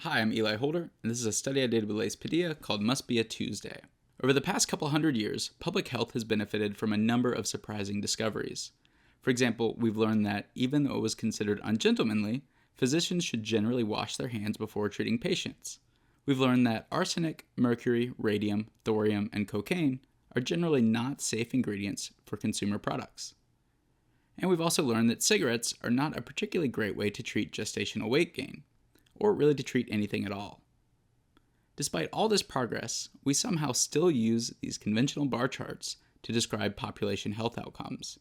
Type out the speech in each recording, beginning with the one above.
Hi, I'm Eli Holder, and this is a study I did with Lace Padilla called Must Be a Tuesday. Over the past couple hundred years, public health has benefited from a number of surprising discoveries. For example, we've learned that even though it was considered ungentlemanly, physicians should generally wash their hands before treating patients. We've learned that arsenic, mercury, radium, thorium, and cocaine are generally not safe ingredients for consumer products. And we've also learned that cigarettes are not a particularly great way to treat gestational weight gain, or really to treat anything at all. Despite all this progress, we somehow still use these conventional bar charts to describe population health outcomes.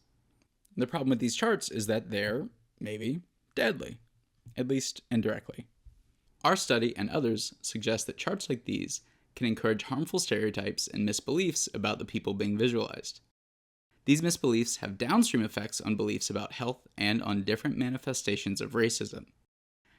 The problem with these charts is that they're, maybe, deadly, at least indirectly. Our study and others suggest that charts like these can encourage harmful stereotypes and misbeliefs about the people being visualized. These misbeliefs have downstream effects on beliefs about health and on different manifestations of racism.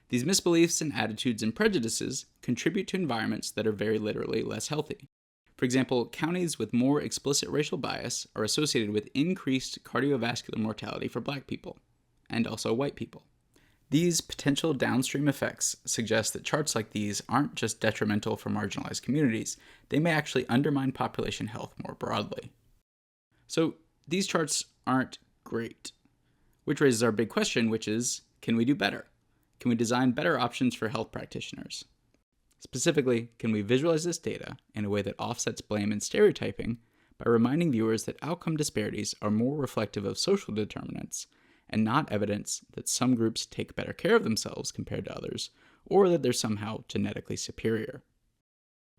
These misbeliefs and attitudes and prejudices contribute to environments that are very literally less healthy. For example, counties with more explicit racial bias are associated with increased cardiovascular mortality for Black people, and also white people. These potential downstream effects suggest that charts like these aren't just detrimental for marginalized communities, they may actually undermine population health more broadly. So, these charts aren't great, which raises our big question, which is, can we do better? Can we design better options for health practitioners? Specifically, can we visualize this data in a way that offsets blame and stereotyping by reminding viewers that outcome disparities are more reflective of social determinants and not evidence that some groups take better care of themselves compared to others, or that they're somehow genetically superior?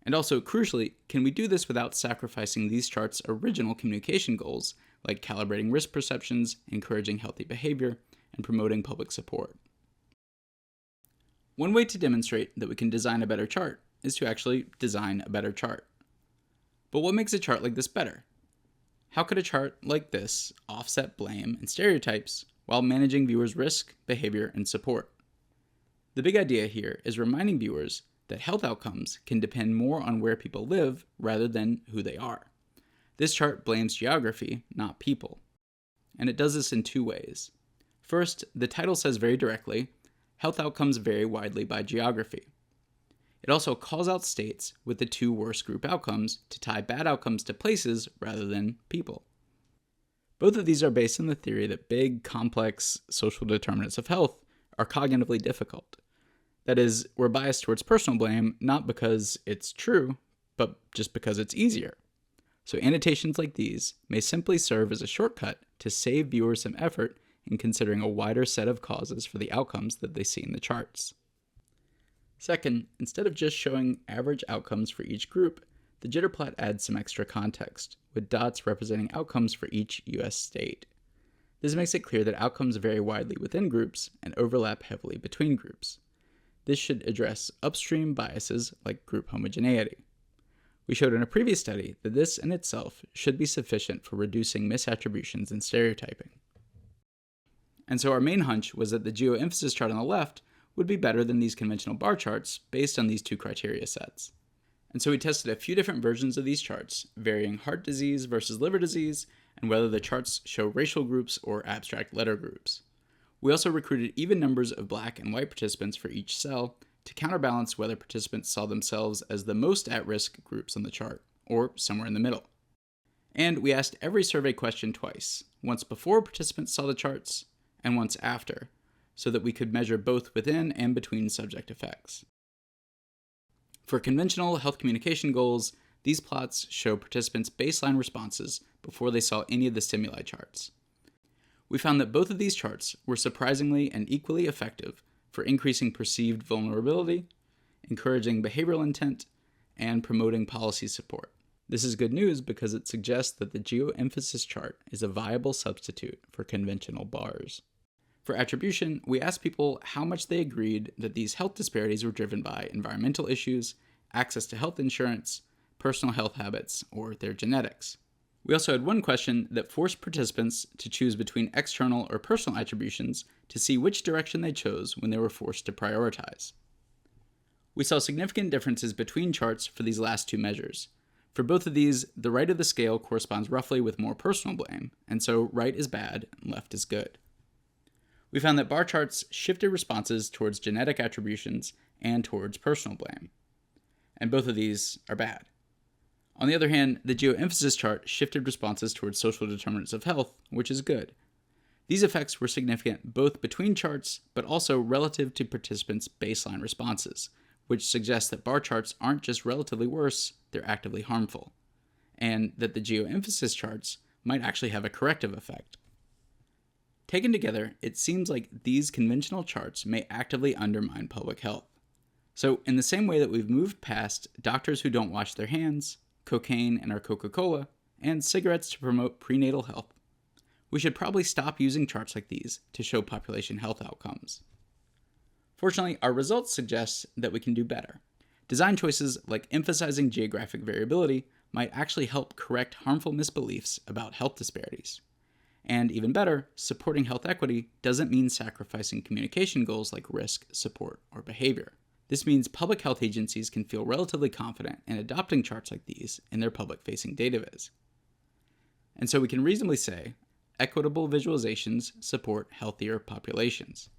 And also, crucially, can we do this without sacrificing these charts' original communication goals, like calibrating risk perceptions, encouraging healthy behavior, and promoting public support? One way to demonstrate that we can design a better chart is to actually design a better chart. But what makes a chart like this better? How could a chart like this offset blame and stereotypes while managing viewers' risk, behavior, and support? The big idea here is reminding viewers that health outcomes can depend more on where people live rather than who they are. This chart blames geography, not people. And it does this in two ways. First, the title says very directly, health outcomes vary widely by geography. It also calls out states with the two worst group outcomes to tie bad outcomes to places rather than people. Both of these are based on the theory that big, complex social determinants of health are cognitively difficult. That is, we're biased towards personal blame not because it's true, but just because it's easier. So annotations like these may simply serve as a shortcut to save viewers some effort in considering a wider set of causes for the outcomes that they see in the charts. Second, instead of just showing average outcomes for each group, the jitter plot adds some extra context, with dots representing outcomes for each U.S. state. This makes it clear that outcomes vary widely within groups and overlap heavily between groups. This should address upstream biases like group homogeneity. We showed in a previous study that this in itself should be sufficient for reducing misattributions and stereotyping. And so our main hunch was that the geo-emphasis chart on the left would be better than these conventional bar charts based on these two criteria sets. And so we tested a few different versions of these charts, varying heart disease versus liver disease, and whether the charts show racial groups or abstract letter groups. We also recruited even numbers of Black and white participants for each cell to counterbalance whether participants saw themselves as the most at-risk groups on the chart, or somewhere in the middle. And we asked every survey question twice, once before participants saw the charts, and once after, so that we could measure both within and between subject effects. For conventional health communication goals, these plots show participants' baseline responses before they saw any of the stimuli charts. We found that both of these charts were surprisingly and equally effective for increasing perceived vulnerability, encouraging behavioral intent, and promoting policy support. This is good news because it suggests that the geo-emphasis chart is a viable substitute for conventional bars. For attribution, we asked people how much they agreed that these health disparities were driven by environmental issues, access to health insurance, personal health habits, or their genetics. We also had one question that forced participants to choose between external or personal attributions to see which direction they chose when they were forced to prioritize. We saw significant differences between charts for these last two measures. For both of these, the right of the scale corresponds roughly with more personal blame, and so right is bad and left is good. We found that bar charts shifted responses towards genetic attributions and towards personal blame. And both of these are bad. On the other hand, the geo-emphasis chart shifted responses towards social determinants of health, which is good. These effects were significant both between charts, but also relative to participants' baseline responses, which suggests that bar charts aren't just relatively worse, they're actively harmful, and that the geo-emphasis charts might actually have a corrective effect. Taken together, it seems like these conventional charts may actively undermine public health. So, in the same way that we've moved past doctors who don't wash their hands, cocaine in our Coca-Cola, and cigarettes to promote prenatal health, we should probably stop using charts like these to show population health outcomes. Fortunately, our results suggest that we can do better. Design choices like emphasizing geographic variability might actually help correct harmful misbeliefs about health disparities. And even better, supporting health equity doesn't mean sacrificing communication goals like risk, support, or behavior. This means public health agencies can feel relatively confident in adopting charts like these in their public-facing data viz. And so we can reasonably say, equitable visualizations support healthier populations.